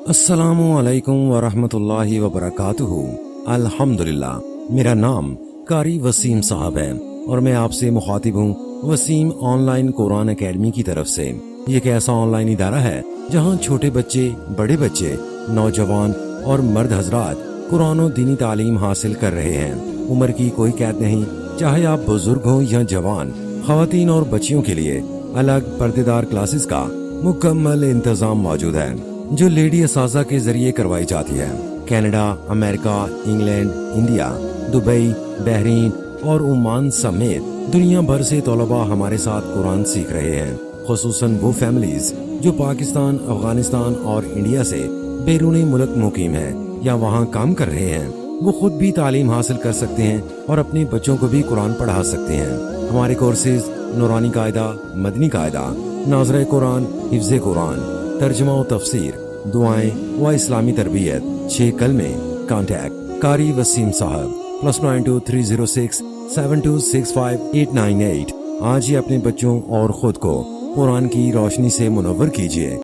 अस्सलामु अलैकुम वरहमतुल्लाहि वबरकातुहू। अल्हम्दुलिल्लाह, मेरा नाम कारी वसीम साहब है और मैं आपसे मुखातिब हूँ वसीम ऑनलाइन कुरान एकेडमी की तरफ से। ये एक ऐसा ऑनलाइन इदारा है जहाँ छोटे बच्चे, बड़े बच्चे, नौजवान और मर्द हजरात कुरान और दीनी तालीम हासिल कर रहे हैं। उम्र की कोई कैद नहीं, चाहे आप बुजुर्ग हों या जवान, खवातीन और बच्चियों के लिए अलग पर्देदार क्लासेस का मुकम्मल इंतजाम मौजूद है जो लेडी असाजा के जरिए करवाई जाती है। Canada, America, England, India, Dubai, Bahrain और ओमान समेत दुनिया भर से तलबा हमारे साथ कुरान सीख रहे हैं। खुसूसन वो फैमिलीज जो पाकिस्तान, अफगानिस्तान और इंडिया से बैरूनी मुल्क मुकीम है या वहाँ काम कर रहे हैं, वो खुद भी तालीम हासिल कर सकते हैं और अपने बच्चों को भी कुरान पढ़ा सकते हैं। हमारे कोर्सेज नूरानी कायदा, मदनी कायदा, नाज़रे कुरान, हिफ्ज़े कुरान, तर्जुमा व तफसीर, दुआएं व इस्लामी तरबियत। 6 कलमे। कॉन्टैक्ट कारी वसीम साहब +92 306 7265 898। आज ही अपने बच्चों और खुद को कुरान की रोशनी से मुनव्वर कीजिए।